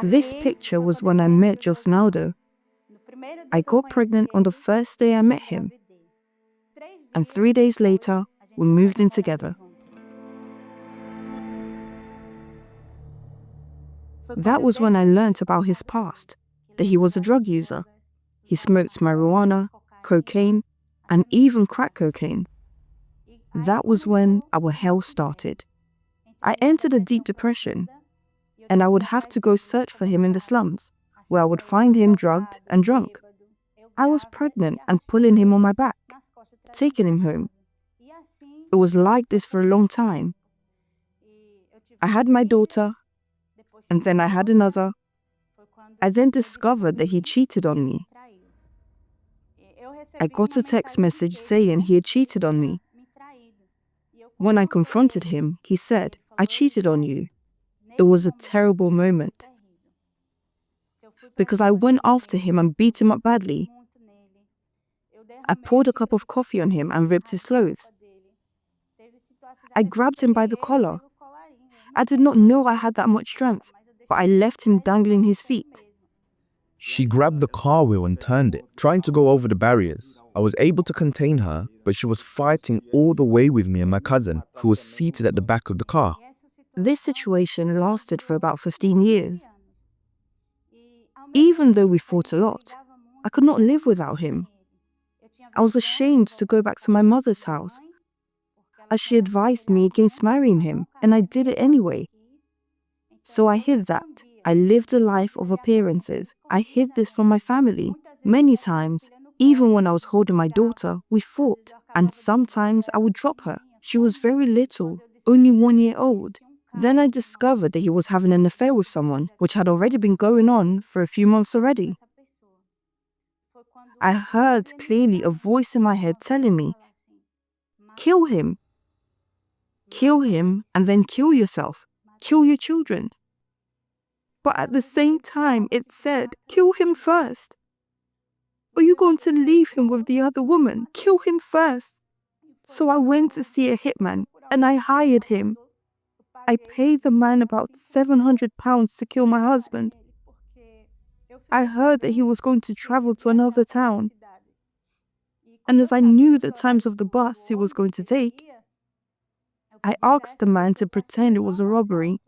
This picture was when I met Josnaldo. I got pregnant on the first day I met him, and 3 days later, we moved in together. That was when I learnt about his past, that he was a drug user. He smoked marijuana, cocaine, and even crack cocaine. That was when our hell started. I entered a deep depression, and I would have to go search for him in the slums, where I would find him drugged and drunk. I was pregnant and pulling him on my back, taking him home. It was like this for a long time. I had my daughter, and then I had another. I then discovered that he cheated on me. I got a text message saying he had cheated on me. When I confronted him, he said, "I cheated on you." It was a terrible moment, because I went after him and beat him up badly. I poured a cup of coffee on him and ripped his clothes. I grabbed him by the collar. I did not know I had that much strength, but I left him dangling his feet. She grabbed the car wheel and turned it, trying to go over the barriers. I was able to contain her, but she was fighting all the way with me and my cousin, who was seated at the back of the car. This situation lasted for about 15 years. Even though we fought a lot, I could not live without him. I was ashamed to go back to my mother's house, as she advised me against marrying him, and I did it anyway. So I hid that. I lived a life of appearances. I hid this from my family. Many times, even when I was holding my daughter, we fought, and sometimes I would drop her. She was very little, only 1 year old. Then I discovered that he was having an affair with someone, which had already been going on for a few months already. I heard clearly a voice in my head telling me, "Kill him. Kill him and then kill yourself. Kill your children." But at the same time, it said, "Kill him first. Are you going to leave him with the other woman? Kill him first." So I went to see a hitman and I hired him. I paid the man about £700 to kill my husband. I heard that he was going to travel to another town. And as I knew the times of the bus he was going to take, I asked the man to pretend it was a robbery.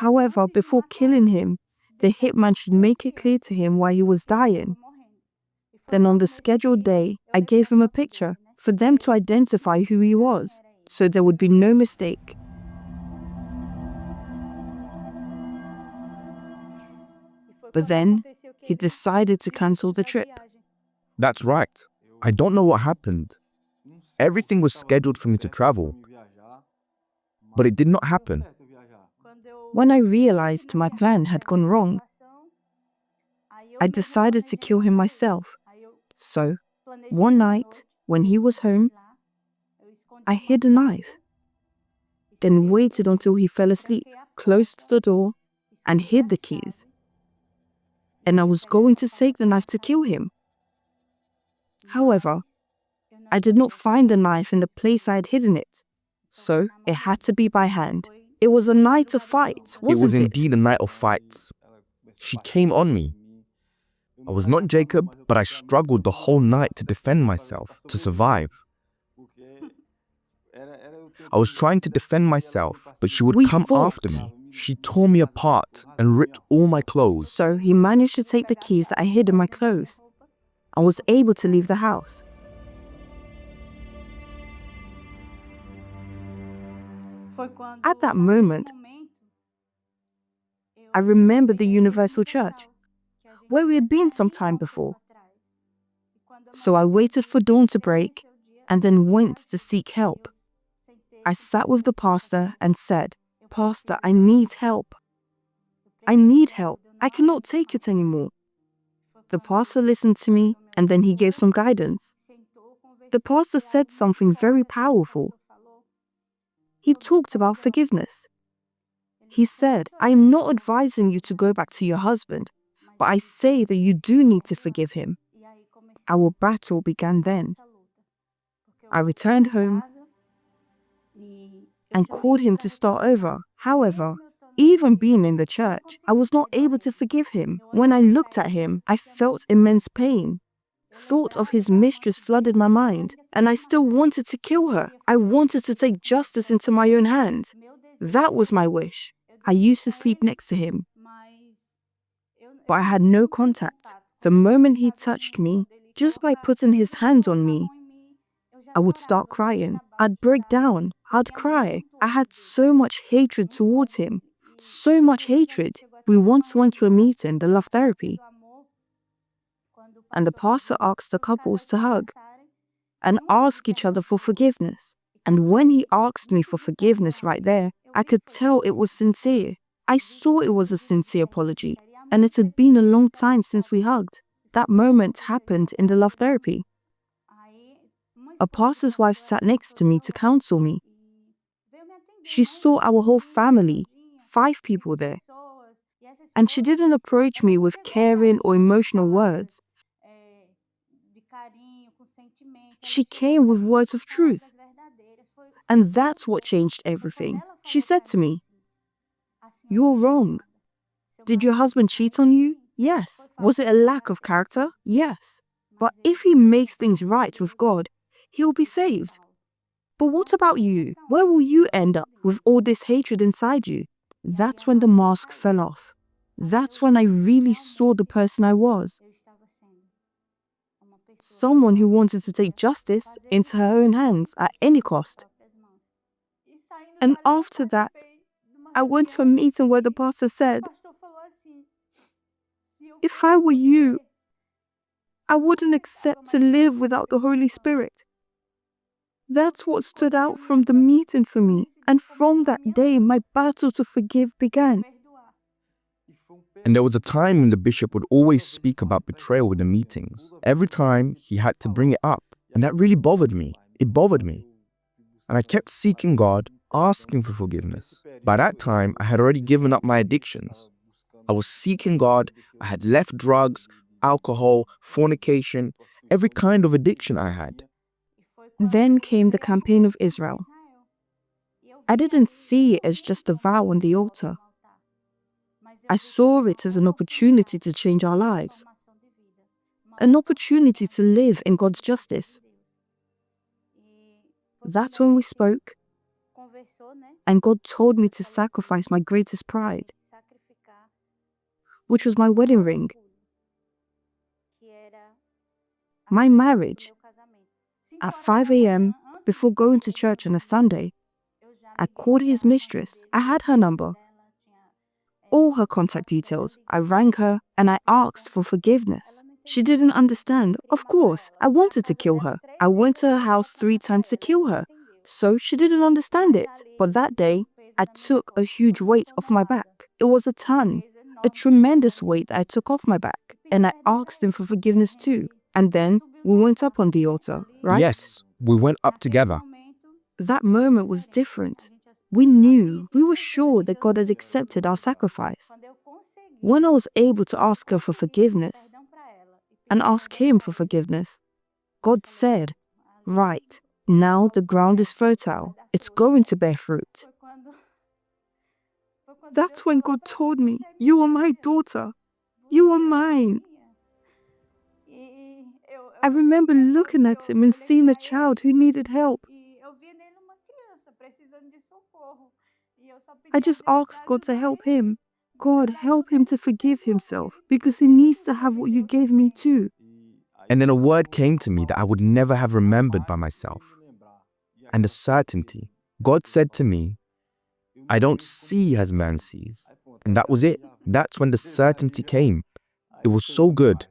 However, before killing him, the hitman should make it clear to him why he was dying. Then on the scheduled day, I gave him a picture for them to identify who he was, so there would be no mistake. But then, he decided to cancel the trip. That's right. I don't know what happened. Everything was scheduled for me to travel, but it did not happen. When I realized my plan had gone wrong, I decided to kill him myself. So, one night, when he was home, I hid a knife, then waited until he fell asleep, closed the door, and hid the keys. And I was going to take the knife to kill him. However, I did not find the knife in the place I had hidden it, so it had to be by hand. It was a night of fights, wasn't it? It was indeed a night of fights. She came on me. I was not Jacob, but I struggled the whole night to defend myself, to survive. I was trying to defend myself, but she would come after me. She tore me apart and ripped all my clothes. So he managed to take the keys that I hid in my clothes. I was able to leave the house. At that moment, I remembered the Universal Church, where we had been some time before. So I waited for dawn to break and then went to seek help. I sat with the pastor and said, "Pastor, I need help. I need help. I cannot take it anymore." The pastor listened to me and then he gave some guidance. The pastor said something very powerful. He talked about forgiveness. He said, "I am not advising you to go back to your husband, but I say that you do need to forgive him." Our battle began then. I returned home and called him to start over. However, Even being in the church, I was not able to forgive him. When I looked at him, I felt immense pain. Thought of his mistress flooded my mind, and I still wanted to kill her. I wanted to take justice into my own hands. That was my wish. I used to sleep next to him, but I had no contact. The moment he touched me, just by putting his hands on me, I would start crying. I'd break down. I'd cry. I had so much hatred towards him. So much hatred. We once went to a meeting, the love therapy, and the pastor asked the couples to hug and ask each other for forgiveness. And when he asked me for forgiveness right there, I could tell it was sincere. I saw it was a sincere apology, and it had been a long time since we hugged. That moment happened in the love therapy. A pastor's wife sat next to me to counsel me. She saw our whole family, 5 people there, and she didn't approach me with caring or emotional words. She came with words of truth, and that's what changed everything. She said to me, "You're wrong. Did your husband cheat on you? Yes. Was it a lack of character? Yes. But if he makes things right with God, he'll be saved. But what about you? Where will you end up with all this hatred inside you?" That's when the mask fell off. That's when I really saw the person I was. Someone who wanted to take justice into her own hands at any cost. And after that, I went to a meeting where the pastor said, "If I were you, I wouldn't accept to live without the Holy Spirit." That's what stood out from the meeting for me. And from that day, my battle to forgive began. And there was a time when the bishop would always speak about betrayal in the meetings. Every time he had to bring it up. And that really bothered me. It bothered me. And I kept seeking God, asking for forgiveness. By that time, I had already given up my addictions. I was seeking God. I had left drugs, alcohol, fornication, every kind of addiction I had. Then came the campaign of Israel. I didn't see it as just a vow on the altar. I saw it as an opportunity to change our lives, an opportunity to live in God's justice. That's when we spoke, and God told me to sacrifice my greatest pride, which was my wedding ring, my marriage. At 5 a.m., before going to church on a Sunday, I called his mistress. I had her number, all her contact details. I rang her and I asked for forgiveness. She didn't understand. Of course, I wanted to kill her. I went to her house 3 times to kill her. So she didn't understand it. But that day, I took a huge weight off my back. It was a ton, a tremendous weight that I took off my back. And I asked him for forgiveness too. And then we went up on the altar, right? Yes, we went up together. That moment was different. We were sure that God had accepted our sacrifice. When I was able to ask her for forgiveness and ask him for forgiveness, God said, "Right, now the ground is fertile. It's going to bear fruit." That's when God told me, "You are my daughter. You are mine." I remember looking at him and seeing a child who needed help. I just asked God to help him. God, help him to forgive himself, because he needs to have what you gave me too. And then a word came to me that I would never have remembered by myself. And the certainty. God said to me, "I don't see as man sees." And that was it. That's when the certainty came. It was so good.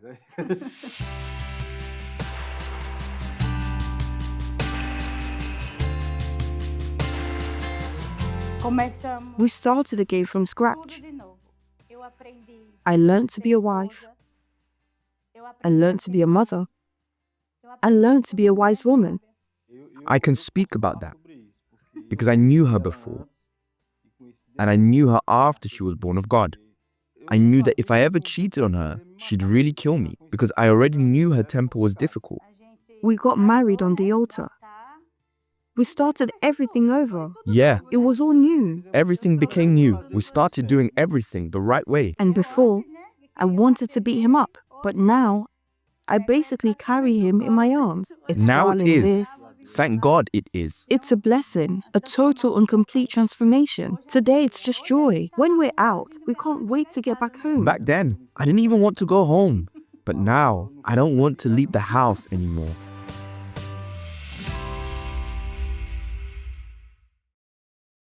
We started again from scratch. I learned to be a wife. I learned to be a mother. I learned to be a wise woman. I can speak about that because I knew her before. And I knew her after she was born of God. I knew that if I ever cheated on her, she'd really kill me because I already knew her temper was difficult. We got married on the altar. We started everything over. Yeah, It was all new. everything became new. We started doing everything the right way. And before, I wanted to beat him up. But now, I basically carry him in my arms. It's Now it darling is. this. Thank God it is. It's a blessing, a total and complete transformation. Today, it's just joy. When we're out, we can't wait to get back home. Back then, I didn't even want to go home. But now, I don't want to leave the house anymore.